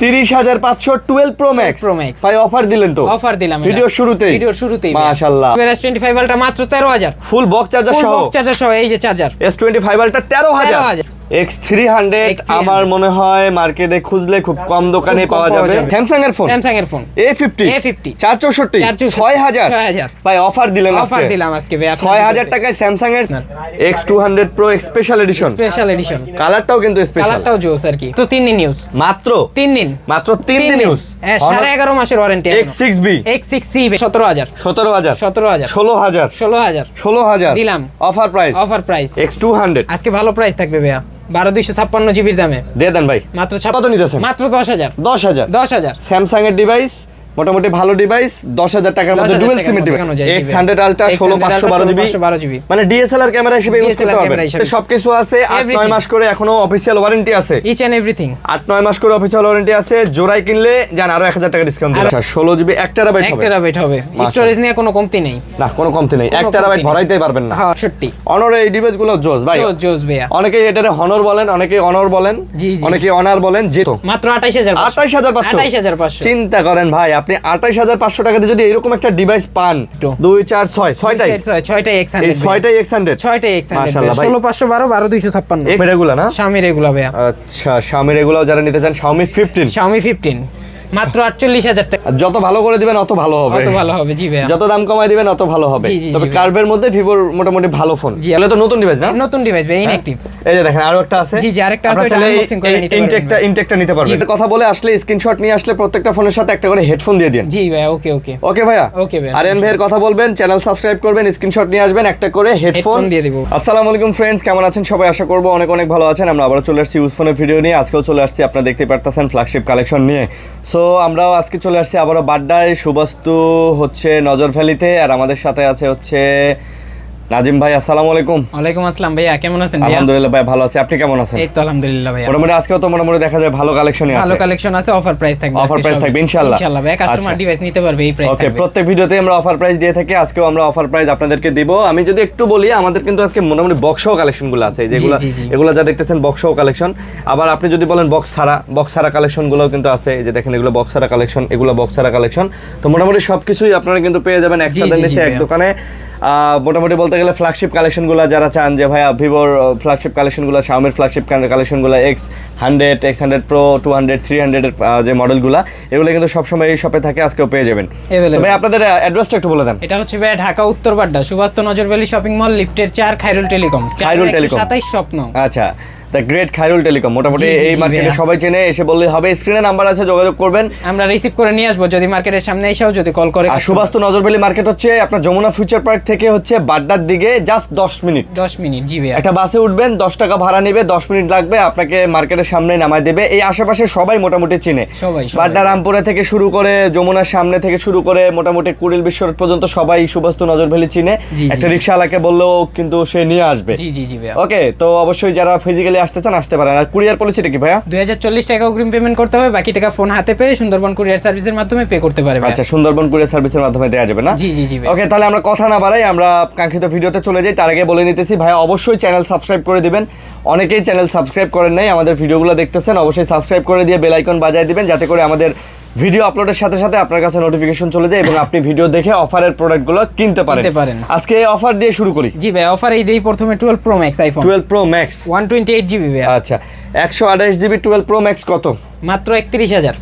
30,500 12 Pro Max ভাই offer দিলেন তো? অফার দিলাম ভিডিওর শুরুতেই মাশাআল্লাহ। S25 আলট্রা মাত্র 13,000 ফুল বক্স চার্জার সহ। ফুল বক্স চার্জার সহ, এই যে চার্জার S25 আলট্রা 13,000। X300 আমার মনে হয় মার্কেটে খুঁজলে খুব কম দোকানে পাওয়া যাবে। স্যামসাং এর ফোন A50 464 6,000 ভাই অফার দিলেন আজকে। অফার দিলাম আজকে ভাই 6,000 টাকায় স্যামসাং এর X200 Pro স্পেশাল এডিশন। কালারটাও কিন্তু স্পেশাল, কালারটাও জোস আর কি। তো 3 দিন ইউজ, মাত্র 3 দিন, মাত্র 3 দিন ইউজ। 11.5 মাসের ওয়ারেন্টি। X6B 17,000 16,000 দিলাম। অফার প্রাইস X200 আজকে ভালো প্রাইস থাকবে ভাইয়া, 12,256 জিবির দামে দিয়ে দেন ভাই। মাত্র কত নিতেছেন? মাত্র 10,000 স্যামসাং এর ডিভাইস, মোটামুটি ভালো ডিভাইস, 10,000 টাকার মধ্যে dual SIM device. X100 ultra 16,512 GB, মানে ডিএসএলআর ক্যামেরা হিসেবে ইউজ করতে পারবেন। সবকিছু আছে, 8-9 মাস করে এখনো অফিশিয়াল ওয়ারেন্টি আছে। ইচ এন্ড এভরিথিং 8-9 মাস করে অফিশিয়াল ওয়ারেন্টি আছে। জোড়ায় কিনলে জান আরো 1,000 টাকা ডিসকাউন্ট দিবে। আচ্ছা 16 জিবি 1 টেরাবাইট হবে। স্টোরেজ নিয়ে কোনো কমতি নেই, না কোনো কমতি নেই। 1 টেরাবাইট ভরাইতেই পারবেন না। হ্যাঁ সত্যি। অনর এই ডিভাইসগুলো জোস ভাই, জোস ভাইয়া। অনেকেই এটারে হনর বলেন, অনেকেই অনর বলেন, অনেকেই অনার বলেন। যেহেতু মাত্র 28,500 চিন্তা করেন ভাই, আপনি 28,500 টাকা দিয়ে যদি এরকম একটা ডিভাইস পান, 2 4 6 6টাই X100 এই 6টাই X100 মাশাআল্লাহ ভাই। 16,512 12,256 এই রেগুলা না Xiaomi রেগুলা ভাইয়া। আচ্ছা Xiaomi রেগুলাও যারা নিতে চান, Xiaomi 15 মাত্র 48,000 টাকা। যত ভালো করে দিবেন অত ভালো হবে, জি ভাইয়া। যত দাম কমায় দিবেন অত ভালো হবে। তবে কার্ভের মধ্যে ভিভোর মোটামুটি ভালো ফোন। এগুলো তো নতুন ডিভাইস না? নতুন ডিভাইস ভাই, ইনঅ্যাকটিভ। এই যে দেখেন আরো একটা আছে। জি আরেকটা আছে, এটা আনবক্সিং করে নিতে পারবেন। ইনটেকটা নিতে পারবেন। এটা কথা বলে আসলে স্ক্রিনশট নিয়ে আসলে প্রত্যেকটা ফোনের সাথে একটা করে হেডফোন দিয়ে দিন। জি ভাইয়া। ওকে ভাইয়া। ওকে ভাইয়া। আরিয়ান ভাইয়ের কথা বলবেন, চ্যানেল সাবস্ক্রাইব করবেন, স্ক্রিনশট নিয়ে আসবেন, একটা করে হেডফোন দিয়ে দিব। আসসালামু আলাইকুম ফ্রেন্ডস, কেমন আছেন সবাই? আশা করবো অনেক অনেক ভালো আছেন। আমরা আবার চলে আসছি ইউজ ফোনের ভিডিও নিয়ে। আজকেও চলে আসছি, আপনারা দেখতে পারতেছেন, ফ্ল্যাগশিপ কালেকশন নিয়ে। সো আমরাও আজকে চলে আসছি আবারও বাড্ডায়, সুবাস্তু হচ্ছে নজর ভ্যালিতে। আর আমাদের সাথে আছে হচ্ছে নাজিম ভাই। আসসালামু আলাইকুম। ওয়ালাইকুম আসসালাম ভাইয়া, কেমন আছেন ভাইয়া? আলহামদুলিল্লাহ ভাই ভালো আছি, আপনি কেমন আছেন? এই তো আলহামদুলিল্লাহ ভাইয়া। মোটামুটি আজকেও তো মোটামুটি দেখা যায় ভালো কালেকশনই আছে। ভালো কালেকশন আছে, অফার প্রাইস থাকবে। ইনশাআল্লাহ ভাই, কাস্টমার ডিভাইস নিতে পারবে এই প্রাইস থাকবে। ওকে, প্রত্যেক ভিডিওতে আমরা অফার প্রাইস দিয়ে থাকি, আজকেও আমরা অফার প্রাইস আপনাদেরকে দিব। আমি যদি একটু বলি, আমাদের কিন্তু আজকে মোটামুটি বক্সও কালেকশনগুলো আছে, যেগুলো এগুলো যা দেখতেছেন বক্সও কালেকশন। আবার আপনি যদি বলেন বক্স ছাড়া কালেকশনগুলোও কিন্তু আছে। এই যে দেখেন এগুলো বক্স ছাড়া কালেকশন, এগুলো বক্স ছাড়া কালেকশন। তো মোটামুটি সবকিছুই আপনারা কিন্তু পেয়ে যাবেন একসাথে নিচে এক দোকানে। মোটামুটি বলতে গেলে ফ্ল্যাগশিপ কালেকশনগুলো যারা চান যে ভাইয়া ভিভোর ফ্ল্যাগশিপ কালেকশনগুলো, Xiaomi ফ্ল্যাগশিপ কালেকশনগুলো, X100 Pro 200 300 এর যে মডেলগুলো, এগুলো কিন্তু সবসময় এই শপে থাকে, আজকেও পেয়ে যাবেন। ভাই আপনাদের অ্যাড্রেসটা একটু বলে দেন। এটা হচ্ছে ভাই ঢাকা উত্তর বাড্ডা, সুবাস্তু নজর ভ্যালি শপিং মল, লিফটের 4, খায়রুল টেলিকম 27 স্বপ্ন। আচ্ছা, দ্য গ্রেট খায়রুল টেলিকম মোটামুটি এই মার্কেটে সবাই চেনে। এসে বললেই হবে, স্ক্রিনে নাম্বার আছে, যোগাযোগ করবেন, আমরা রিসিভ করে নিয়ে আসবো যদি মার্কেটের সামনে এসেও যদি কল করে। আর সুবাস্তু নজর ভ্যালি মার্কেট হচ্ছে আপনার যমুনা ফিউচার পার্ক থেকে হচ্ছে বাড্ডার দিকে জাস্ট 10 মিনিট। জি ভাই। একটা বাসে উঠবেন, 10 টাকা ভাড়া নেবে, 10 মিনিট লাগবে, আপনাকে মার্কেটের সামনে নামায় দেবে। এই আশেপাশে সবাই মোটামুটি চিনে, বাড্ডা রামপুরে থেকে শুরু করে যমুনার সামনে থেকে শুরু করে মোটামুটি কুড়িল বিশ্ব রোড পর্যন্ত সবাই সুবাস্তু নজর ভ্যালি চিনে। একটা রিকশাওয়ালাকে বললেও কিন্তু সে নিয়ে আসবে। জি ভাই। ওকে, তো অবশ্যই যারা ফিজিক্যালি আসতে চান আসতে পারেন। আর কুরিয়ার পলিসিটা কি ভাইয়া? 2040 টাকা অগ্রিম পেমেন্ট করতে হবে, বাকি টাকা ফোন হাতে পেয়ে সুন্দরবন কুরিয়ার সার্ভিসের মাধ্যমে পে করতে পারবে। আচ্ছা, সুন্দরবন কুরিয়ার সার্ভিসের মাধ্যমে দেওয়া যাবে না? জি ভাই। ওকে, তাহলে আমরা কথা না বাড়াই, আমরা কাঙ্ক্ষিত ভিডিওতে চলে যাই। তার আগে বলে নিতেছি ভাইয়া অবশ্যই চ্যানেল সাবস্ক্রাইব করে দিবেন। অনেকেই চ্যানেল সাবস্ক্রাইব করেন নাই, আমাদের ভিডিওগুলো দেখতেছেন, অবশ্যই সাবস্ক্রাইব করে দিয়ে বেল আইকন বাজিয়ে দিবেন, যাতে করে আমাদের ভিডিও আপলোডের সাথে সাথে আপনার কাছে নোটিফিকেশন চলে যায় এবং আপনি ভিডিও দেখে অফারের প্রোডাক্টগুলো কিনতে পারেন। আজকে অফার দিয়ে শুরু করি। জি ভাই, অফার এই দেই প্রথমে 12 Pro Max iPhone 12 Pro Max 128 GB ভাই। আচ্ছা, 128 জিবি 12 Pro Max কত? মাত্র 31,000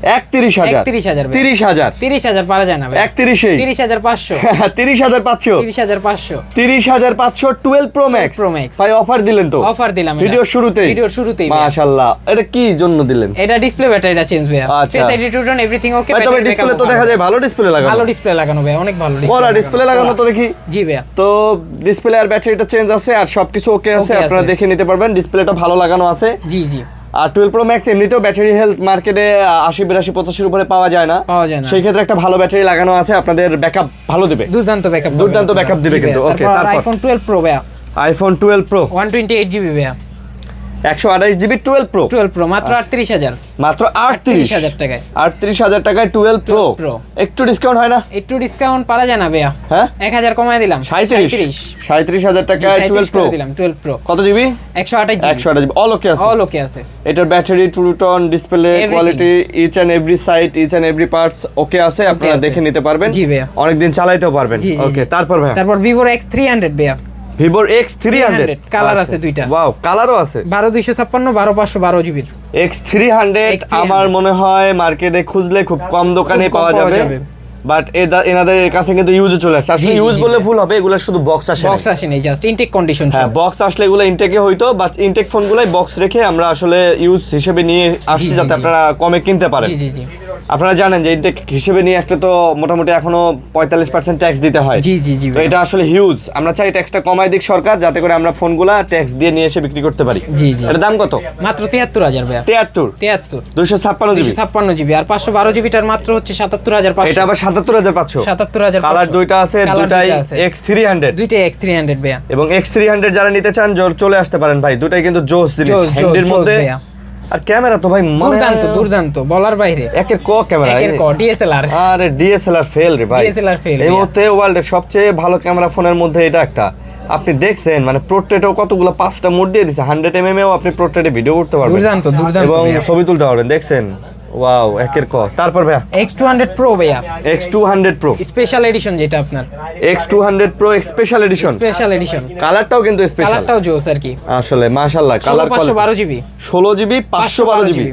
30,000 পারা যায় না ভাই। 30,500 30,500 12 Pro Max ভাই অফার দিলেন তো? অফার দিলাম ভিডিওর শুরুতেই মাশাআল্লাহ। এটা কি জন্য দিলেন? এটা ডিসপ্লে ব্যাটারিটা চেঞ্জ ভাই। Face ID tone everything okay. তবে ডিসপ্লে তো দেখা যায় ভালো ডিসপ্লে লাগানো ভাই, অনেক ভালো ডিসপ্লে লাগানো তো দেখি। জি ভাই। তো ডিসপ্লে আর ব্যাটারিটা চেঞ্জ আছে আর সবকিছু ওকে আছে, আপনারা দেখে নিতে পারবেন। ডিসপ্লেটা ভালো লাগানো আছে। জি আর 12 Pro Max এমনিতেও ব্যাটারি হেলথ মার্কেটে 80 82 85 এর উপরে পাওয়া যায় না। সেই ক্ষেত্রে একটা ভালো ব্যাটারি লাগানো আছে, আপনাদের ব্যাকআপ ভালো দিবে, দুর্দান্ত ব্যাকআপ দিবে কিন্তু। ওকে, তারপর আইফোন 12 Pro ভাই। আইফোন 12 Pro 128 জিবি ভাই। 128 জিবি 12 প্রো। 12 প্রো মাত্র 38000, মাত্র 38,000 টাকায়। 38,000 টাকায় 12 প্রো। একটু ডিসকাউন্ট হয় না? একটু ডিসকাউন্ট পারা যায় না ভাইয়া? হ্যাঁ 1000 কমায় দিলাম। 37,000 টাকায় 12 প্রো দিলাম। 12 প্রো কত জিবি? 128 জিবি। অল ওকে আছে? অল ওকে আছে। এটার ব্যাটারি, ট্রুটন, display quality, each and every side, each and every parts okay আছে, আপনারা দেখে নিতে পারবেন। জি ভাইয়া। অনেকদিন চালাইতেও পারবেন। ওকে, তারপর ভাইয়া? তারপর Vivo X300 ভাইয়া। Vivo X300 কালার আছে দুইটা। ওয়াও, কালারও আছে। 12256 12512 জিবি। X300 আমার মনে হয় মার্কেটে খুঁজলে খুব কম দোকানে পাওয়া যাবে, বাট এনাদের কাছে কিন্তু ইউজে চলে আসছে। আসলে ইউজ বলে ভুল হবে, এগুলা শুধু বক্স আসে, বক্স আসে নাই, জাস্ট ইনটেক কন্ডিশন। হ্যাঁ, বক্স আসলে এগুলো ইনটেকে হইতো, বাট ইনটেক ফোনগুলাই বক্স রেখে আমরা আসলে ইউজ হিসেবে নিয়ে আসছি, যাতে আপনারা কমে কিনতে পারেন। জি জি জি। আপনারা জানেন যে ইনটেক হিসেবে নিয়ে আসলে তো মোটামুটি এখনো 45% ট্যাক্স দিতে হয়। জি জি জি। তো এটা আসলে হিউজ। আমরা চাই ট্যাক্সটা কমায় দিক সরকার, যাতে করে আমরা ফোনগুলা ট্যাক্স দিয়ে নিয়ে এসে বিক্রি করতে পারি। জি জি। এর দাম কত? মাত্র 73000 ভাইয়া। 73 256 জিবি। 256 জিবি আর 512 জিবিটার মাত্র হচ্ছে 77500। এটা আবার 77500। 77500। কালার দুইটা আছে, দুটাই X300। দুইটাই X300 ভাইয়া। এবং X300 যারা নিতে চান চলে আসতে পারেন ভাই, দুটাই কিন্তু জোস জিনিস হ্যান্ডের মধ্যে। আর ক্যামেরা তো ভাই দুর্দান্ত বলার বাইরে। একের ক ক্যামেরা, একের ক DSLR। আরে DSLR ফেল রে ভাই, DSLR ফেল। এই মুহূর্তে ওয়ার্ল্ডের সবচেয়ে ভালো ক্যামেরা ফোনের মধ্যে এটা একটা। আপনি দেখছেন মানে পোর্ট্রেটেও কতগুলো 5টা মোড দিয়ে দিয়েছে, 100 mm এও আপনি পোর্ট্রেটে ভিডিও করতে পারবেন। দুর্দান্ত এবং ছবি তুলতে পারবেন, দেখছেন? ওয়াও, একের ক। তারপর ভাইয়া X200 Pro ভাইয়া। X200 Pro স্পেশাল এডিশন, যেটা আপনার X200 Pro special edition. Special edition, কালারটাও কিন্তু স্পেশাল, কালারটাও জোস আর কি। আসলে মাশাআল্লাহ, কালার 512 জিবি। 16 জিবি 512 জিবি,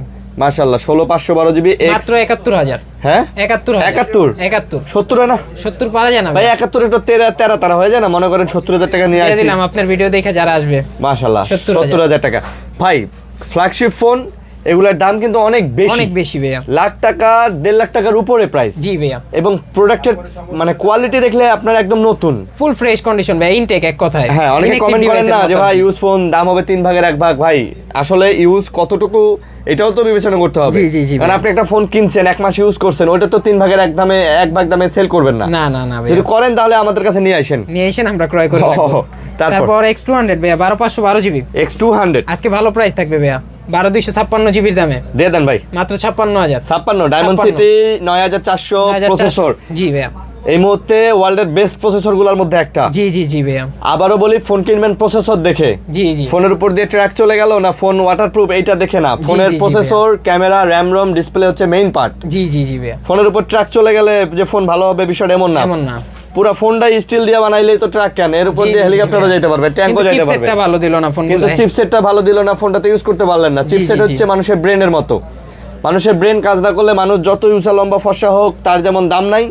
মাশাআল্লাহ। 16 512 জিবি মাত্র 71000। হ্যাঁ 71 70 না 70 পারা যায় না ভাই? 71 একটু তেরা তারা হয়ে যায় না? মনে করেন 70000 টাকা নিয়ে আসি, দিলাম আপনার ভিডিও দেখে যারা আসবে। মাশাআল্লাহ 70000 টাকা। ভাই ফ্ল্যাগশিপ ফোন, এগুলোর দাম কিন্তু অনেক বেশি ভাইয়া। লাখ টাকা 1.5 লাখ টাকার উপরে প্রাইস। জি ভাইয়া। এবং প্রোডাক্টের মানে কোয়ালিটি দেখলে আপনার একদম নতুন, ফুল ফ্রেশ কন্ডিশন ভাই, ইনটেক এক কথায়। হ্যাঁ, অনেকে কমেন্ট করেন না যে ভাই ইউজ ফোন দাম হবে 3 ভাগের 1 ভাগ। ভাই আসলে ইউজ কতটুকু এটাও তো বিবেচনা করতে হবে। কারণ আপনি একটা ফোন কিনছেন, 1 মাস ইউজ করছেন, ওটা তো 3 ভাগের 1 ভাগ দামে সেল করবেন না। না যদি করেন তাহলে আমাদের কাছে নিয়ে আসেন, আমরা ক্রয় করে রাখবো। তারপর X200 ভাইয়া 12512 জিবি। X200 আজকে ভালো প্রাইস থাকবে ভাইয়া, 12256 জিবির দামে দিয়ে দেন ভাই, মাত্র 56000। 56 ডায়মন্ডসিটি 9400 প্রসেসর। জি ভাইয়া। এই মুহূর্তে ওয়ার্ল্ডের বেস্ট প্রসেসরগুলোর মধ্যে একটা। জি ভাইয়া। আবারও বলি, ফোন কিনবেন প্রসেসর দেখে। জি। ফোনের উপর দিয়ে ট্র্যাক চলে গেল না, ফোন ওয়াটারপ্রুফ এইটা দেখে না। ফোনের processor, camera, RAM ROM, display হচ্ছে মেইন পার্ট। জি ভাইয়া। ফোনের উপর ট্র্যাক চলে গেলে যে ফোন ভালো হবে বিষয়টা এমন না। পুরো ফোনটাই স্টিল দিয়ে বানাইলেই তো ট্র্যাক কেন, এর উপর দিয়ে হেলিকপ্টারও যেতে পারবে, ট্যাঙ্কও যেতে পারবে। চিপসেটটা ভালো দিল না ফোন, কিন্তু চিপসেটটা ভালো দিল না, ফোনটাতে ইউজ করতে পারলেন না। চিপসেট হচ্ছে মানুষের ব্রেনের মতো, মানুষের ব্রেন কাজ না করলে মানুষ যত ইউসা লম্বা ফর্সা হোক তার যেমন দাম নাই,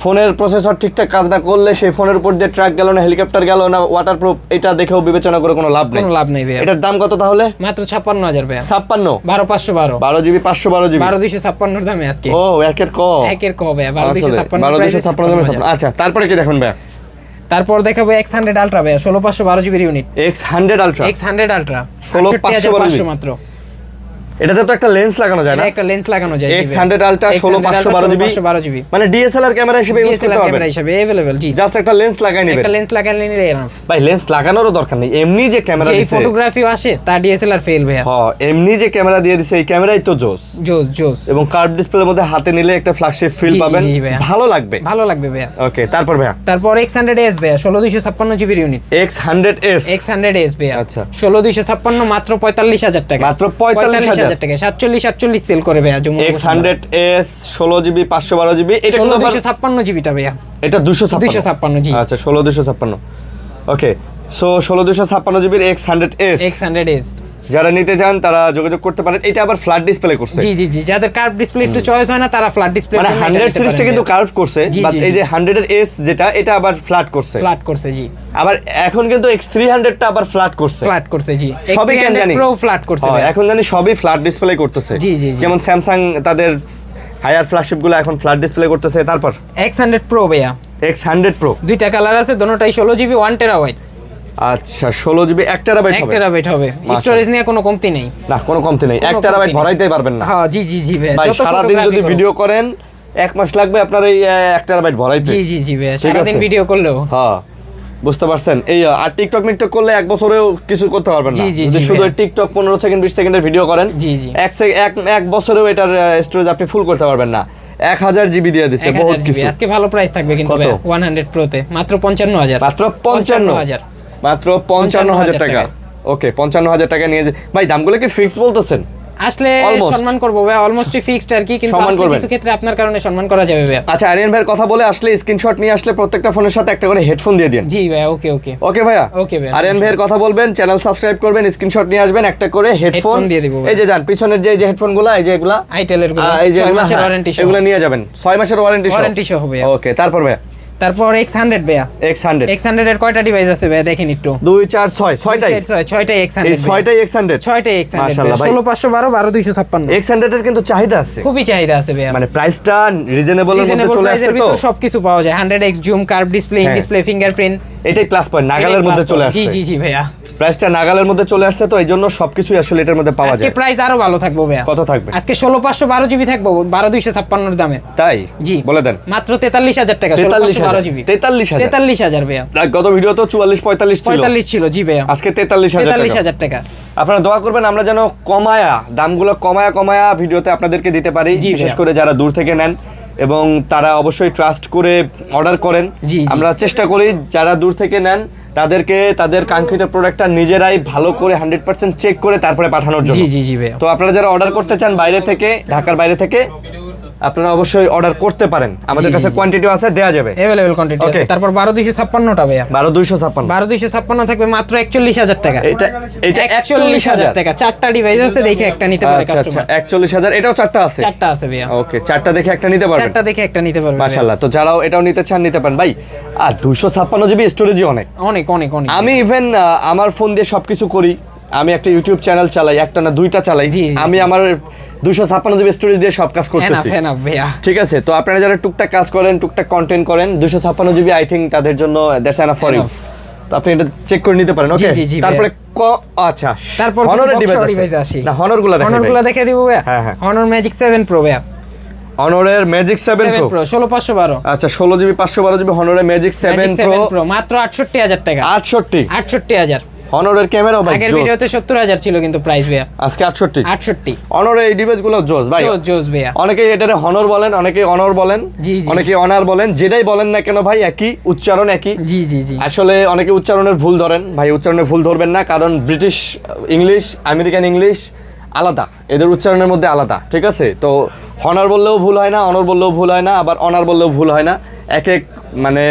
ফোনের প্রসেসর ঠিকঠাক কাজ না করলে সেই ফোনের উপর দিয়ে ট্র্যাক গেল না, হেলিকপ্টার গেল না, ওয়াটারপ্রুফ, এটা দেখেও বিবেচনা করে কোনো লাভ নেই ভাই। এটার দাম কত তাহলে? মাত্র 56000 ভাই। 56 12512 12 জিবি 512 জিবি 12256 দামে আজকে। ও একের ক ভাই, 12256 আচ্ছা, তারপরে কি দেখুন ভাই? তারপর দেখাবো X100 আলট্রা ভাই, 16512 জিবি ইউনিট। X100 আলট্রা 16512 মাত্র। এটাতে তো একটা লেন্স লাগানো যায় না? একটা লেন্স লাগানো যায়। X100 আলট্রা 16512 জিবি মানে ডিএসএলআর ক্যামেরা হিসেবে ইউজ করতে পারবেন। ক্যামেরা হিসেবে अवेलेबल। জি, জাস্ট একটা লেন্স লাগাই নেবেন। একটা লেন্স লাগালে নিলে এনাফ ভাই, লেন্স লাগানোরও দরকার নেই, এমনি যে ক্যামেরা দিয়েছে, এই ফটোগ্রাফিও আসে, তা ডিএসএলআর ফেল ভাই। হ্যাঁ, এমনি যে ক্যামেরা দিয়ে দিয়েছে, এই ক্যামেরাই তো জোস। এবং কার্ভ ডিসপ্লের মধ্যে হাতে নিলে একটা ফ্ল্যাগশিপ ফিল পাবেন, ভালো লাগবে ভাই। ওকে, তারপর ভাই? তারপর X100s ভাই, 16256 জিবি ইউনিট। X100s ভাই, আচ্ছা 16256 মাত্র 45000 টাকা। মাত্র 45000 টাকা, 47 সেল করে ভাইয়া। X100s 16 জিবি 512 জিবি, এটা 16256 জিবিটা ভাইয়া, এটা 256 জি। আচ্ছা 16256। ওকে, সো 16256 জিবির X100s যারা নিতে চান তারা যোগাযোগ করতে পারেন। এটা আবার ফ্ল্যাট ডিসপ্লে করছে। জি, যাদের কার্ভ ডিসপ্লে একটু চয়েস হয় না তারা ফ্ল্যাট ডিসপ্লে, মানে 100 সিরিজটা কিন্তু কার্ভ করছে, বাট এই যে 100 এর S যেটা, এটা আবার ফ্ল্যাট করছে জি। আবার এখন কিন্তু X300 টা আবার ফ্ল্যাট করছে জি। সবই কেন জানি প্রো ফ্ল্যাট করছে, এখন জানি সবই ফ্ল্যাট ডিসপ্লে করতেছে। জি, যেমন স্যামসাং তাদের হায়ার ফ্ল্যাগশিপ গুলো এখন ফ্ল্যাট ডিসপ্লে করতেছে। তারপর X100 Pro ভাইয়া, X100 Pro দুইটা কালার আছে, দোনোটাই 16 জিবি 1 টেরাবাইট। আচ্ছা 16 জিবি 1 টেরাবাইট হবে। স্টোরেজ নিয়ে কোনো কমতি নেই না, কোনো কমতি নেই। 1 টেরাবাইট ভরাইতেই পারবেন না। হ্যাঁ জি ভাই, সারা দিন যদি ভিডিও করেন 1 মাস লাগবে আপনার এই 1 টেরাবাইট ভরাইতে। জি ভাই, সারা দিন ভিডিও করলেও। হ্যাঁ, বুঝতে পারছেন? এই আর টিকটক মিকটক করলে এক বছরেও কিছু করতে পারবেন না। যদি শুধু টিকটক 15 সেকেন্ড 20 সেকেন্ডের ভিডিও করেন, এক বছরেও এটার স্টোরেজ আপনি ফুল করতে পারবেন না। 1000 জিবি দিয়ে দিচ্ছে, বহুত কিছু। আজকে ভালো প্রাইস থাকবে কিন্তু 100 প্রো তে মাত্র 55000, মাত্র 55000, মাত্র 55000 টাকা। ওকে, 55000 টাকা নিয়ে ভাই, দামগুলো কি ফিক্স বলতেছেন? আসলে সম্মান করব ভাই, অলমোস্ট ফিক্সড আর কি, কিন্তু কিছু ক্ষেত্রে আপনার কারণে সম্মান করা যাবে ভাই। আচ্ছা, আরিয়ান ভাইয়ের কথা বলে আসলে স্ক্রিনশট নিয়ে আসলে প্রত্যেকটা ফোনের সাথে একটা করে হেডফোন দিয়ে দিন। জি ভাই, ওকে ওকে ওকে ভাইয়া, ওকে ভাই। আরিয়ান ভাইয়ের কথা বলবেন, চ্যানেল সাবস্ক্রাইব করবেন, স্ক্রিনশট নিয়ে আসবেন, একটা করে হেডফোন দিয়ে দিব। এই যে যান পিছনের যে হেডফোনগুলো, এই যে এগুলা আইটেলের গুলো, এই যে 6 মাসের ওয়ারেন্টি সহ, এগুলো নিয়ে যাবেন 6 মাসের ওয়ারেন্টি সহ ভাই। ওকে, তারপর ভাইয়া, তারপর X100 ভাইয়া। X100 এর কয়টা ডিভাইস আছে ভাইয়া দেখেন একটু? 2 4 6 6টাই X100। এই 6টাই X100 মাশাআল্লাহ ভাই। 16512 12256 X100 এর কিন্তু চাহিদা আছে, খুবই চাহিদা আছে ভাইয়া। মানে প্রাইসটা রিজনেবল এর মধ্যে চলে আসছে, তো সবকিছু পাওয়া যায়। 100x zoom, curve display, in display, fingerprint, এটাই প্লাস পয়েন্ট, নাগালের মধ্যে চলে আসছে। জি জি ভাইয়া, প্রাইসটা নাগালের মধ্যে চলে আসছে, তো এইজন্য সবকিছু আসলে এটার মধ্যে পাওয়া যায়। আজকে প্রাইস আরো ভালো থাকবে ভাইয়া। কত থাকবে আজকে? 16512 জিবি থাকবে 12256 এর দামে। তাই? জি, বলে দেন। মাত্র 43000 টাকা 16512 জিবি। 43000 ভাইয়া। গত ভিডিও তো 44 45 ছিল। 45 ছিল, জি ভাইয়া। আজকে 43000 টাকা। আপনারা দোয়া করবেন আমরা যেন দামগুলো কমায়া ভিডিওতে আপনাদেরকে দিতে পারি, বিশেষ করে যারা দূর থেকে নেন এবং তারা অবশ্যই ট্রাস্ট করে অর্ডার করেন। আমরা চেষ্টা করি যারা দূর থেকে নেন তাদেরকে তাদের কাঙ্ক্ষিত প্রোডাক্টটা নিজেরাই ভালো করে 100% চেক করে তারপরে পাঠানোর জন্য। জি ভাই। তো আপনারা যারা অর্ডার করতে চান বাইরে থেকে, ঢাকার বাইরে থেকে, আপনারা অবশ্যই অর্ডার করতে পারেন, আমাদের কাছে কোয়ান্টিটিও আছে, দেয়া যাবে, अवेलेबल কোয়ান্টিটি আছে। তারপর 12256 টা ভাইয়া। 12256 থাকবে মাত্র 41000 টাকা। এটা 41000 টাকা। চারটা ডিভাইস আছে, দেখে একটা নিতে পারে কাস্টমার। 41000, এটাও চারটা আছে? চারটা আছে ভাইয়া। ওকে, চারটা দেখে একটা নিতে পারবেন। চারটা দেখে একটা নিতে পারবেন মাশাআল্লাহ। তো যারাও এটাও নিতে চান নিতে পারেন ভাই। আর 256 জিবি স্টোরেজই অনেক অনেক অনেক অনেক। আমি ইভেন আমার ফোন দিয়ে সবকিছু করি, আমি একটা ইউটিউব চ্যানেল চালাই, একটা না দুইটা চালাই, আমি আমার 256 জিবি স্টোরেজ দিয়ে সব কাজ করতেছি। ঠিক আছে, তো আপনারা যারা টুকটাক কাজ করেন, টুকটাক কন্টেন্ট করেন, 256 জিবি আই থিংক তাদের জন্য দ্যাটস এনাফ ফর ইউ। তো আপনি এটা চেক করে নিতে পারেন। ওকে, তারপরে আচ্ছা, তারপর হনরের ডিভাইস আছে না? হনরগুলো দেখে দিব ভাইয়া। হ্যাঁ, হনর ম্যাজিক 7 প্রো ভাইয়া। হনরের ম্যাজিক 7 প্রো 16512। আচ্ছা, 16 জিবি 512 জিবি হনরের ম্যাজিক 7 প্রো মাত্র 68000 টাকা। 68000। হনরের ক্যামেরাও ভাই আগের ভিডিওতে 70000 ছিল কিন্তু প্রাইস ভাইয়া, আজকে 68। হনরের এই ডিভাইসগুলো জোস ভাই, জোস ভাইয়া। অনেকেই এটারে হনর বলেন, অনেকেই অনর বলেন, অনেকেই অনার বলেন, যেটাই বলেন না কেন ভাই একই উচ্চারণ, একই। জি। আসলে অনেকে উচ্চারণের ভুল ধরেন ভাই, উচ্চারণের ভুল ধরবেন না, কারণ ব্রিটিশ ইংলিশ, আমেরিকান ইংলিশ আলাদা, এদের উচ্চারণের মধ্যে আলাদা। ঠিক আছে, তো হনার বললেও ভুল হয় না, অনর বললেও ভুল হয় না, আবার অনার বললেও ভুল হয় না। এক এক মানে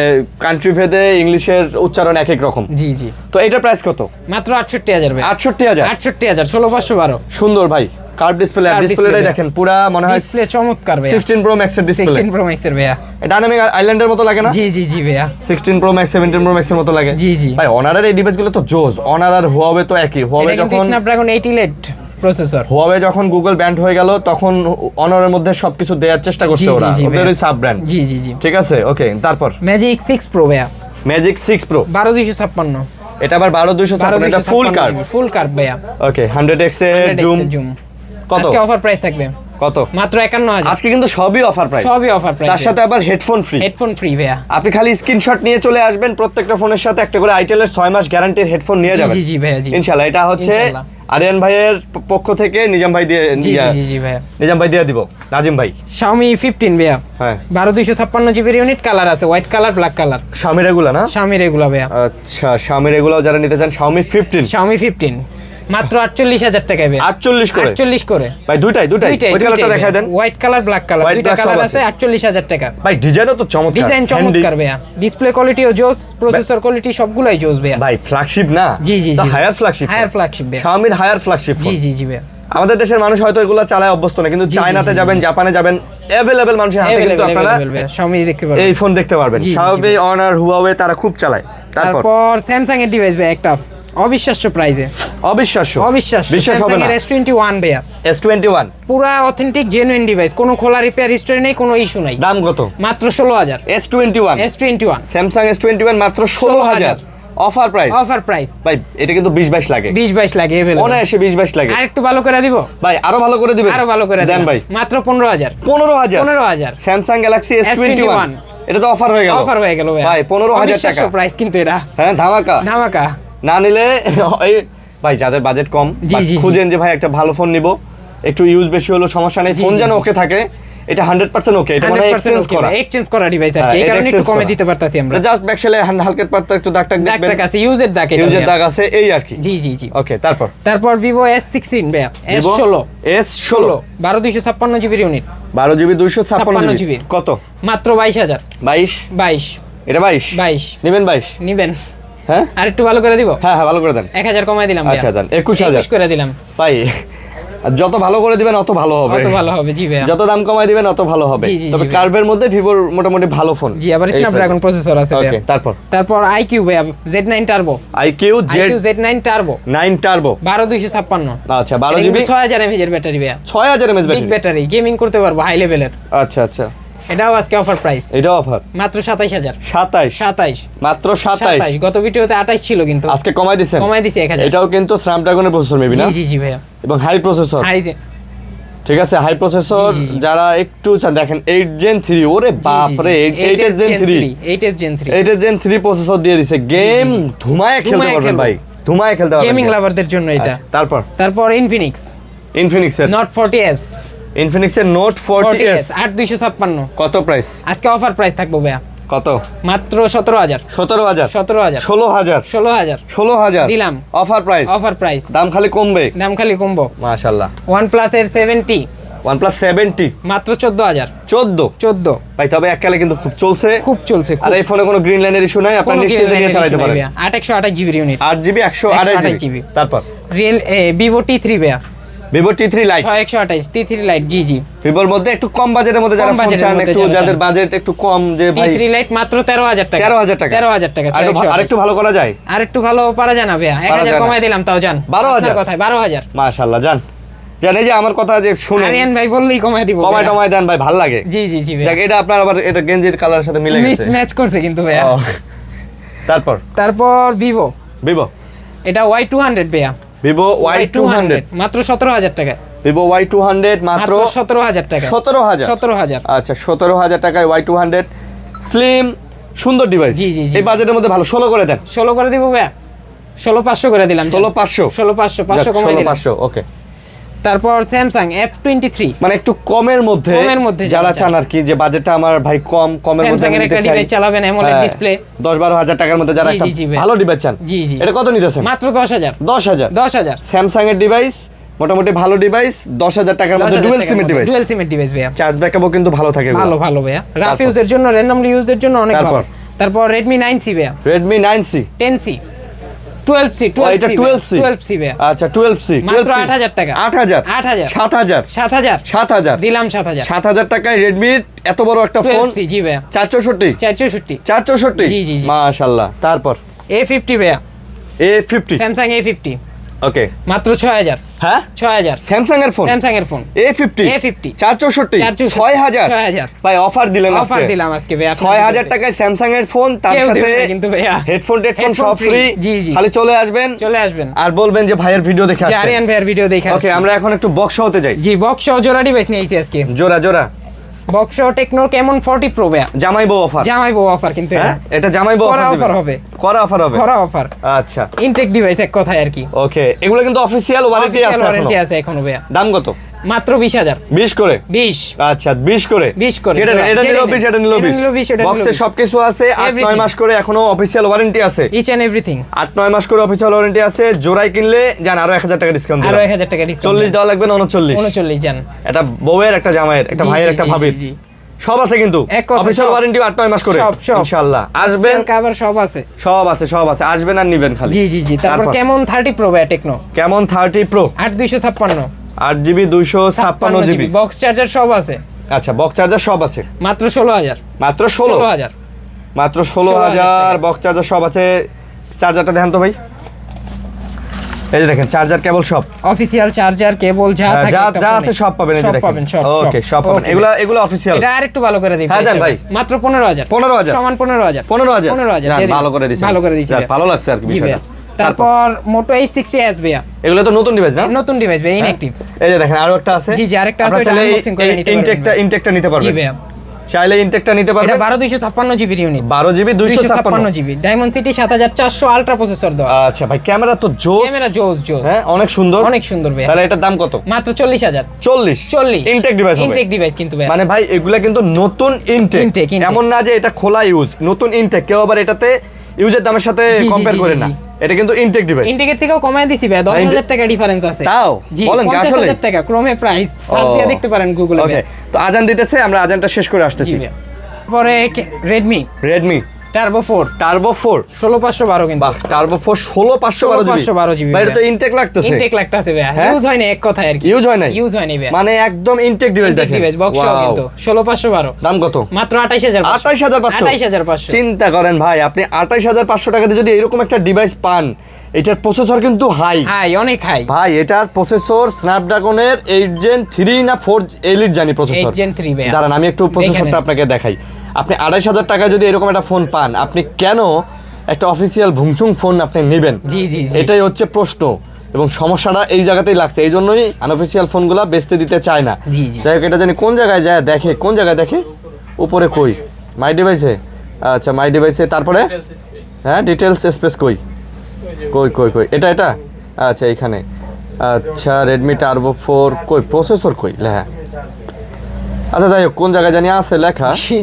কান্ট্রি ভেদে ইংলিশের উচ্চারণ এক এক রকম। জি। তো এটার প্রাইস কত? মাত্র 68000 ভাই। 68000 16512। সুন্দর ভাই, কার্ভ ডিসপ্লেটাই দেখেন, পুরা মনে হয় ডিসপ্লে চমৎকার ভাই। 16 প্রো ম্যাক্স এর ডিসপ্লে, 16 প্রো ম্যাক্স এর ভাইয়া। ডাইনামিক আইল্যান্ডের মতো লাগে না? জি ভাইয়া। 16 প্রো ম্যাক্স 17 প্রো ম্যাক্স এর মতো লাগে। জি ভাই, অনারের এই ডিভাইসগুলো তো জোস। অনার আর হুয়াওয়ে তো একই। হুয়াওয়ে যখন স্ন্যাপড্রাগন 80 লেট প্রসেসর, হুয়াওয়ে যখন গুগল ব্যান্ড হয়ে গেল তখন অনারের মধ্যে সবকিছু দেওয়ার চেষ্টা করছে ওরা, ওদেরই সাব ব্র্যান্ড। জি। ঠিক আছে, ওকে। তারপর ম্যাজিক 6 প্রো ভাইয়া। Magic 6 pro 12256। এটা আবার 12256, এটা ফুল কার্ভ ভাইয়া। ওকে, 100x এর জুম। কত আজকে অফার প্রাইস থাকবে? কত? মাত্র 51000। আজকে কিন্তু সবই অফার প্রাইস, তার সাথে আবার হেডফোন ফ্রি ভাইয়া। আপনি খালি স্ক্রিনশট নিয়ে চলে আসবেন, প্রত্যেকটা ফোনের সাথে একটা করে আইটেলের 6 মাস গ্যারান্টির হেডফোন নিয়ে যাবেন। জি ভাইয়া, জি ইনশাআল্লাহ। এটা হচ্ছে আরিয়ান ভাইয়ের পক্ষ থেকে নিজাম ভাই দিয়ে। জি ভাইয়া, নিজাম ভাই দিয়ে দিব, নাজিম ভাই। Xiaomi 15 ভাইয়া। হ্যাঁ, 12256 জিবি ইউনিট, কালার আছে white colour, black colour. Xiaomi রেগুলা না? Xiaomi রেগুলা ভাইয়া। আচ্ছা, Xiaomi রেগুলাও যারা নিতে চান, Xiaomi 15 মাত্র 48000 টাকায় ভাই। 48 করে ভাই। দুইটাই ওই কালারটা দেখায় দেন, হোয়াইট কালার, ব্ল্যাক কালার, দুইটা কালার আছে। 48000 টাকা ভাই। ডিজাইনও তো চমৎকার, ডিজাইন চমৎকার ভাইয়া। ডিসপ্লে কোয়ালিটিও জোস, প্রসেসর কোয়ালিটি সবগুলাই জোস ভাইয়া। ভাই ফ্ল্যাগশিপ না? জি। হায়ার ফ্ল্যাগশিপ ভাইয়া, Xiaomi হায়ার ফ্ল্যাগশিপ। জি ভাইয়া। আমাদের দেশের মানুষ হয়তো এগুলো চালায় অভ্যস্ত না, কিন্তু চায়নাতে যাবেন, জাপানে যাবেন, अवेलेबल মানুষের হাতে কিন্তু আপনারা Xiaomi দেখতে পারবেন, এই ফোন দেখতে পারবেন। Xiaomi, Honor, Huawei তারা খুব চালায়। তারপর Samsung এর ডিভাইস ভাই, একটা অবিশ্বাস্য প্রাইসে। অবিশ্বাস হবে না। S21 ভাইয়া। S21 পুরা অথেন্টিক জেনুইন ডিভাইস, কোনো খোলা রিপেয়ার হিস্টরি নেই, কোনো ইস্যু নাই। দাম কত? মাত্র 16000। S21 Samsung S21 মাত্র 16000 অফার প্রাইস ভাই। এটা কিন্তু 20-22 লাগে, 20-22 লাগে এভেলেবল, অনায়াসে 20-22 লাগে। আর একটু ভালো করে দিব ভাই, আরো ভালো করে দিবেন, আরো ভালো করে দেন ভাই। মাত্র 15000 Samsung Galaxy S21 এটা তো অফার হয়ে গেল। অফার হয়ে গেল ভাই 15000 টাকা প্রাইস কিন্তু এটা। হ্যাঁ ধামাকা ধামাকা। না নিলে এই ভাই যাদের বাজেট কম খুঁজেন যে ভাই একটা ভালো ফোন নিব, একটু ইউজ বেশি হলো সমস্যা নেই, ফোন যেন ওকে থাকে, এটা 100% ওকে। এটা মানে এক্সচেঞ্জ করা ডিভাইস আর কি, এই কারণে একটু কমে দিতে পারতাছি আমরা। জাস্ট ব্যাকশেলে হালকা পাতলা একটু দাগ দেখবেন, দাগ আছে, ইউজের দাগ, এটা ইউজের দাগ আছে এই আর কি। জি জি জি। ওকে তারপর Vivo S16 ভাইয়া, S16 12256 GB unit, 12GB 256GB কত? মাত্র 22000। 22 এটা 22 নেবেন? 22 নেবেন? হ্যাঁ আর একটু ভালো করে দিব? হ্যাঁ ভালো করে দেন, 1000 কমাই দিলাম ভাইয়া। আচ্ছা দেন 21000 করে দিলাম ভাই। যত ভালো করে দিবেন অত ভালো হবে, অত ভালো হবে। জি ভাইয়া, যত দাম কমাই দিবেন অত ভালো হবে। তবে কার্ভের মধ্যে ভিভোর মোটামুটি ভালো ফোন। জি, আবার স্ন্যাপড্রাগন প্রসেসর আছে ভাইয়া। ওকে তারপর IQ ভাইয়া Z9 turbo, IQ Z9 turbo 12256। আচ্ছা 12GB 6000 mAh এর ব্যাটারি ভাইয়া, 6000 mAh বিগ ব্যাটারি, গেমিং করতে পারবো হাই লেভেলের। আচ্ছা এটাও আজকে অফার প্রাইস। এটাও অফার মাত্র 27000। 27 মাত্র 27। গত ভিডিওতে 28 ছিল কিন্তু আজকে কমাই দিছি 1000। এটাও কিন্তু স্ন্যাপড্রাগনের প্রসেসর মেবি না? জি ভাইয়া, এবং হাই প্রসেসর। ঠিক আছে, হাই প্রসেসর যারা একটু চান দেখেন 8 Gen 3, ওরে বাপ রে 8 Gen 3 প্রসেসর দিয়ে দিছে, গেম ধুমায় খেলতে পারবেন ভাই, ধুমায় খেলতে পারবেন গেমিং লাভারদের জন্য এটা। তারপর Infinix এর Note 40s, Infinix এর Note 40s 8256। কত প্রাইস? আজকে অফার প্রাইস থাকবে ভাইয়া। কত? মাত্র 17000। 16000 দিলাম অফার প্রাইস। দাম খালি কমবে, মাশাআল্লাহ। OnePlus এর 70, OnePlus 70 মাত্র 14000। 14 ভাই, তবে এককালে কিন্তু খুব চলছে। আর এই ফোনে কোনো গ্রিন লাইনের ইস্যু নাই, আপনি নিশ্চিন্তে নিয়ে চালাতে পারেন। 828 জিবি ইউনিট, 8GB 128 জিবি। তারপর Vivo T3 ভাইয়া, Vivo T3 Lite 128 T3 Lite। জি Vivoর মধ্যে একটু কম বাজেটের মধ্যে যারা ফোন চান, একটু যাদের বাজেট একটু কম, যে ভাই T3 Lite মাত্র 13000 টাকা। 13000 টাকা। আর একটু ভালো করা যায়? আর একটু ভালো পারা যায় না ভাইয়া? 1000 কমাই দিলাম, তাও জান 12000 কথায় 12000। মাশাআল্লাহ জান এই যে আমার কথা যে শুনুন, আরিয়ান ভাই বললেই কমাই দিব, কমাই দেন ভাই, ভালো লাগে। জি ভাই, দেখ এটা আপনার আবার এটা গেঞ্জির কালারের সাথে মিলে গেছে, ম্যাচ করছে কিন্তু ভাইয়া। তারপর Vivo এটা Y200 ভাইয়া, Vivo Y200 মাত্র 17000 টাকা। Vivo Y200 মাত্র 17000 টাকা। 17000 আচ্ছা 17000 টাকায় Y200 স্লিম সুন্দর ডিভাইস। এই বাজেটের মধ্যে ভালো 16 করে দেন। 16 করে দিব ভাইয়া, 16500 করে দিলাম। 16500 500 কমাই দিলাম। 16500 ওকে। তারপর Samsung F23, মানে একটু কমের মধ্যে যারা চান আর কি, যে বাজেটটা আমার ভাই কমের মধ্যে Samsung এর একটা ডিভাইস চালাবেন, AMOLED ডিসপ্লে, 10-12 টাকার মধ্যে যারা একটা ভালো ডিভাইস চান। এটা কত নিতেছেন? মাত্র 10000। Samsung এর ডিভাইস মোটামুটি ভালো ডিভাইস, 10000 টাকার মধ্যে ডুয়াল সিমের ডিভাইস ভাইয়া। চার্জ ব্যাকআপও কিন্তু ভালো থাকে, ভালো ভাইয়া, রাফ ইউজের জন্য, র্যান্ডমলি ইউজের জন্য অনেক ভালো। তারপর Redmi 9C ভাইয়া, Redmi 9C 10C 12C 12C ভাইয়া। আচ্ছা 12C মাত্র 8000 টাকা। 8000 7000 দিলাম 7000 টাকায় Redmi এত বড় একটা ফোন। জি ভাইয়া, 464 জি মাশাআল্লাহ। তারপর A50 ভাইয়া, A50 Samsung A50 ওকে মাত্র 6000। হ্যাঁ 6000 Samsung এর ফোন A50 464 6000 ভাই অফার দিলেন আজকে। অফার দিলাম আজকে ভাই, 6000 টাকায় Samsung এর ফোন, তার সাথে কিন্তু ভাইয়া হেডফোন সব ফ্রি। জি খালি চলে আসবেন আর বলবেন যে ভাইয়ের ভিডিও দেখে আসেন, আরিয়ান ভাইয়ের ভিডিও দেখে আসেন। ওকে আমরা এখন একটু বক্স হতে যাই। জি, বক্স জোড়া ডিভাইস নিয়েছি আজকে, জোড়া বক্স টেকনো কেমন 40 প্রো ভাইয়া, জামাইবো অফার কিন্তু এটা জামাইবো অফার হবে। আচ্ছা ইনটেক ডিভাইস এক কথায় আর কি। ওকে, এগুলো কিন্তু অফিশিয়াল ওয়ারেন্টি আছে এখনো ভাইয়া। দাম কত? মাত্র 20000। 20 করে? 20 আচ্ছা 20 করে এটা নিলো 20, এটা নিলো 20। বক্সে সবকিছু আছে, 8-9 মাস করে এখনো অফিশিয়াল ওয়ারেন্টি আছে, ইচ এন্ড এভরিথিং। 8-9 মাস করে অফিশিয়াল ওয়ারেন্টি আছে। জোড়াই কিনলে জান আরো 1000 টাকা ডিসকাউন্ট দিলাম, আরো 1000 টাকা ডিসকাউন্ট। 40 দেওয়া লাগবে না, 39 জান। এটা বউয়ের, একটা জামাইয়ের, একটা ভাইয়ের, একটা ভাবির, সব আছে কিন্তু অফিশিয়াল ওয়ারেন্টি 8-9 মাস করে ইনশাআল্লাহ। আসবেন, কভার সব আছে, আসবেন আর নিবেন খালি। জি। তারপর কেমন 30 প্রো ভাইয়া, টেকনো কেমন 30 pro 8256 8GB 256GB, box charger সব আছে। আচ্ছা বক্স চার্জার সব আছে, মাত্র 16000। মাত্র 16000 বক্স চার্জার সব আছে। চার্জারটা দেখেন তো ভাই, এই যে দেখেন চার্জার কেবল সব অফিশিয়াল চার্জার কেবল যা আছে সব পাবেন, এই যে দেখেন ওকে সব পাবেন। এগুলো অফিশিয়াল। এটা আরেকটু ভালো করে দিই হ্যাঁ জান ভাই, মাত্র 15000 সমান 15000 ভালো করে দিছি, ভালো লাগছে আর কি বিষয়টা। তারপর Moto H60s ভাইয়া, এগুলো তো নতুন ডিভাইস না? নতুন ডিভাইস ভাই, ইনঅ্যাকটিভ। এই যে দেখেন আরো একটা আছে। জি আরেকটা আছে, ওটা আনবক্সিং করে নিতে পারবেন। ইনটেকটা নিতে পারবেন। জি ভাইয়া চাইলে ইনটেকটা নিতে পারবেন। এটা 12256 GB unit, 12 GB 256 GB diamond city 7400 ultra processor দেওয়া। আচ্ছা ভাই, ক্যামেরা তো জোস, ক্যামেরা জোস। হ্যাঁ অনেক সুন্দর, অনেক সুন্দর ভাই। তাহলে এটার দাম কত? মাত্র 40000। 40 ইনটেক ডিভাইস হবে। ইনটেক ডিভাইস কিন্তু ভাই, মানে ভাই এগুলা কিন্তু নতুন ইনটেক, এমন না যে এটা খোলা ইউজ, নতুন ইনটেক। কেউ আবার এটাতে ইউজের দামের সাথে কম্পেয়ার করে না, এটা কিন্তু ইনটেক ডিভাইস। ইনটেকের থেকেও কমায় দিছি ভাই, 10000 টাকা ডিফারেন্স আছে। তাও বলেন কি আসলে? 50000 টাকা ক্রোমে প্রাইস, সার্চ দিয়ে দেখতে পারেন গুগলে। ওকে, তো আজান দিতেছে, আমরা আজানটা শেষ করে আসতেছি। পরে রেডমি টার্বো 4 16512 কিন্তু। বাহ, টার্বো 4 16512 জিবি। ভাই এটা তো ইনটেক লাগতেছে। ইনটেক লাগতেছে ভাই, ইউজ হয় না এক কথায় আর কি। ইউজ হয় নাই ভাই, মানে একদম ইনটেক ডিভাইস দেখেন। ডিভাইস বক্স কিন্তু 16512। দাম কত? মাত্র 28500। চিন্তা করেন ভাই, আপনি 28500 টাকা দিয়ে যদি এরকম একটা ডিভাইস পান, এটার প্রসেসর কিন্তু হাই, অনেক হাই ভাই। এটার প্রসেসর স্ন্যাপড্রাগনের 8 Gen 3 না 4 এলিট জানি প্রসেসর। 8 Gen 3 ভাই। দাঁড়ান আমি একটু প্রসেসরটা আপনাকে দেখাই। আপনি 28500 টাকা যদি এরকম একটা ফোন পান, আপনি কেন একটা অফিসিয়াল ভুংচুং ফোন আপনি নেবেন? জি এটাই হচ্ছে প্রশ্ন, এবং সমস্যাটা এই জায়গাতেই লাগছে। এই জন্যই আনঅফিসিয়াল ফোনগুলো বেচতে দিতে চায় না। যাই হোক, এটা জানি কোন জায়গায় যায় দেখে, কোন জায়গায় দেখে? উপরে কই? মাই ডিভাইসে। আচ্ছা মাই ডিভাইসে, তারপরে হ্যাঁ ডিটেলস স্পেস কই? এটা আচ্ছা এইখানে। আচ্ছা রেডমি টার্বো 4 কই? প্রসেসর কই লেখা? আচ্ছা যাই হোক, কোন জায়গায় জানি আছে লেখা। জি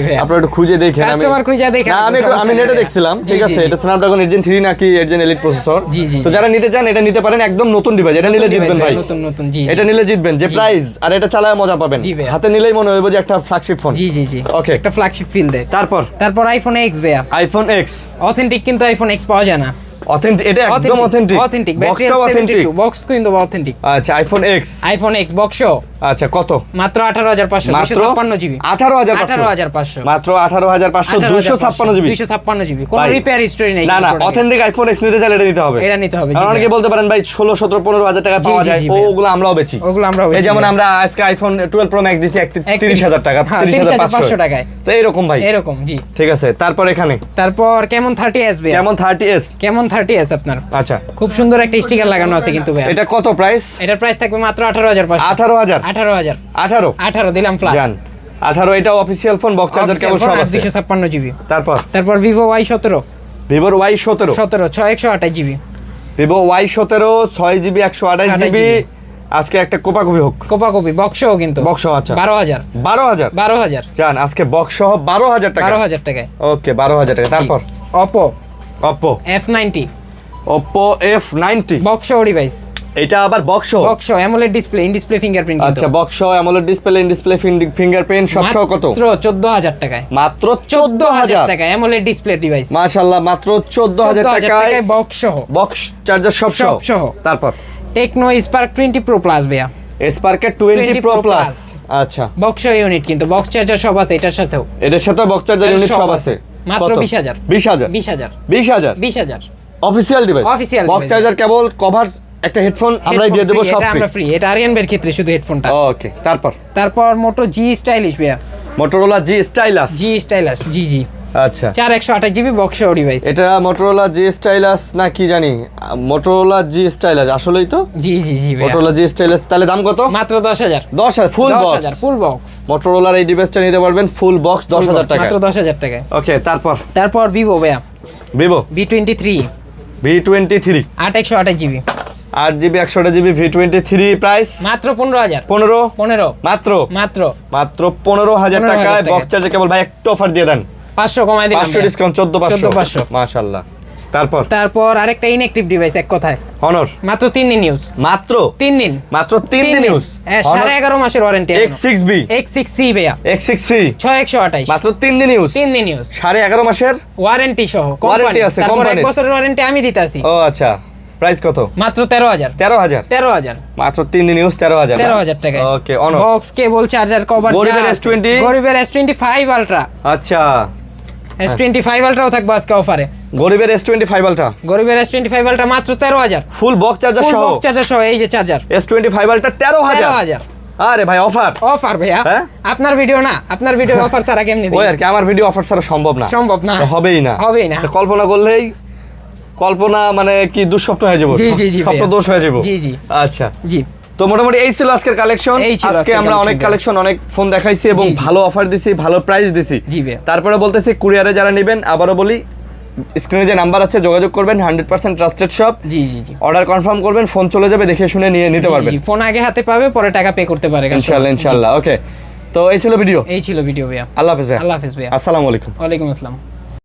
ভাই, আপনারা একটু খুঁজে দেখেন। কাস্টমার খুঁজে দেখেন। না আমি নেটে দেখছিলাম, ঠিক আছে। এটা স্ন্যাপড্রাগন 8 Gen 3 নাকি 8 Gen এলিট প্রসেসর। তো যারা নিতে চান এটা নিতে পারেন, একদম নতুন ডিভাইস। এটা নিলে জিতবেন ভাই, নতুন। এটা নিলে জিতবেন, যে প্রাইস আর এটা চালায় মজা পাবেন। হাতে নিলেই মনে হবে যে একটা ফ্ল্যাগশিপ ফোন। জি ওকে, একটা ফ্ল্যাগশিপ ফিল দেয়। তারপর আইফোন X ভাইয়া। আইফোন X অথেন্টিক, কিন্তু আইফোন X পাওয়া যায় না। অথেন্টিক, এটা একদম অথেন্টিক। বক্সটাও অথেন্টিক, বক্স কিন্তু অথেন্টিক। আচ্ছা আইফোন X বক্স। আচ্ছা কত? মাত্র 18500 256 জিবি। 18500 মাত্র 18500 256 জিবি। 256 জিবি, কোনো রিপেয়ার হিস্টরি নেই। না অথেন্টিক আইফোন X নিতে চাইলে এটা নিতে হবে। কারণ অনেকে বলতে পারেন ভাই 16 17 15000 টাকা পাওয়া যায়, ওগুলো আমরাও বেচি। এই যেমন আমরা আজকে আইফোন 12 প্রো ম্যাক্স দিছি 30000 টাকা, 30500 টাকায়। তো এরকম ভাই, এরকম জি। ঠিক আছে, তারপর এখানে কেমন 30s ভাই। কেমন 30s আপনার। আচ্ছা, খুব সুন্দর একটা স্টিকার লাগানো আছে কিন্তু ভাই। এটা কত প্রাইস? এটার প্রাইস থাকবে মাত্র 18500। 18 দিলাম ফ্ল্যাট। জান 18, এটা official phone, box charger cable সব আছে। 256 জিবি। তারপর Vivo Y17 6128 GB. Vivo Y17 6 GB 128 GB. আজকে একটা কোপাকুপি হোক। বক্সও কিন্তু। আচ্ছা 12000 জান আজকে বক্স সহ 12000 টাকা। 12000 টাকায়। ওকে 12000 টাকা। তারপর Oppo F90 বক্স ডিভাইস। এটা আবার box AMOLED display, in display fingerprint. আচ্ছা box AMOLED display, in display fingerprint সব সহ কত? মাত্র 14000 টাকায়। মাত্র 14000 টাকা অ্যামোলেড ডিসপ্লে ডিভাইস। মাশাআল্লাহ, মাত্র 14000 টাকায় বক্স চার্জার সব সহ। তারপর টেকনো স্পার্ক 20 প্রো প্লাস ভাইয়া। স্পার্কের 20 প্রো প্লাস। আচ্ছা বক্স ইউনিট কিন্তু, বক্স চার্জার সব আছে এটার সাথেও। এটার সাথে বক্স চার্জার ইউনিট সব আছে। মাত্র 20000 official device. Box charger cable cover, একটা হেডফোন আমরাই দিয়ে দেব, সব ফ্রি। এটা আরিয়ান বের ক্ষেত্রে শুধু হেডফোনটা। ওকে, তারপর মোটো জি স্টাইলিশ ভাইয়া। Motorola G stylus. জি আচ্ছা 4128 জিবি বক্স ডিভাইস। এটা মোটরোলা জি স্টাইলাস না কি জানি, মোটরোলা জি স্টাইলাস আসলেই তো। জি মোটরোলা জি স্টাইলাস। তাহলে দাম কত? মাত্র 10000 ফুল বক্স। মোটরোলার এই ডিভাইসটা নিতে পারবেন ফুল বক্স 10000 টাকা। মাত্র 10000 টাকা। ওকে, তারপর ভিভো ভাইয়া। Vivo V23 8128 GB. 8 GB 128 GB V23 price মাত্র 15000। 15 মাত্র 15000 টাকায় বক্স চার্জার কেবল। ভাই একটা অফার দিয়ে দেন, 500 কমায় দিলাম। 500 ডিসকাউন্ট 14500। মাশাআল্লাহ। তারপর আরেকটা ইনঅ্যাকটিভ ডিভাইস এক কথায়। Honor মাত্র 3 দিন ইউজ। মাত্র 3 দিন ইউজ। 11.5 মাসের ওয়ারেন্টি। X6C ভাইয়া। 6128 মাত্র 3 দিন ইউজ। 11.5 মাসের ওয়ারেন্টি সহ ওয়ারেন্টি আছে কোম্পানি। 1 বছরের ওয়ারেন্টি আমি দিতাছি। ও আচ্ছা, প্রাইস কত? মাত্র 13000 মাত্র 3 দিন ইউজ 13000 টাকা। ওকে, Honor বক্স কেবল চার্জার কভার। গরিবের S25 আলট্রা। আচ্ছা S25 আলট্রাও থাকবে আজকে অফারে। গরিবের S25 আলট্রা মাত্র 13000 ফুল বক্স চার্জার সহ। এই যে চার্জার S25 আলট্রা 13000। আরে ভাই অফার ভাইয়া। আপনার ভিডিও না, আপনার ভিডিও অফার ছাড়া কেমনে দিই? ওই আর কি, আমার ভিডিও অফার ছাড়া সম্ভব না, হবেই না। কল্পনা করলেই কল্পনা মানে কি দুঃস্বপ্ন হয়ে যাবে। স্বপ্ন দোষ হয়ে যাবে। জি আচ্ছা তো মোটামুটি এই ছিল আজকের কালেকশন। আজকে আমরা অনেক কালেকশন, অনেক ফোন দেখাইছি এবং ভালো অফার দিছি, ভালো প্রাইস দিছি। তারপরে বলতেছি কুরিয়ারে যারা নেবেন, আবারও বলি স্ক্রিনে যে নাম্বার আছে যোগাযোগ করবেন, 100% ট্রাস্টেড শপ। জি জি জি, অর্ডার কনফার্ম করবেন, ফোন চলে যাবে, দেখে শুনে নিতে পারবেন। ফোন আগে হাতে পাবে, পরে টাকা পে করতে পারে ইনশাআল্লাহ ইনশাআল্লাহ। ওকে, তো এই ছিল ভিডিও ভাইয়া। আল্লাহ হাফেজ ভাইয়া। আল্লাহ হাফেজ ভাইয়া। আসসালামু আলাইকুম। ওয়ালাইকুম আসসালাম।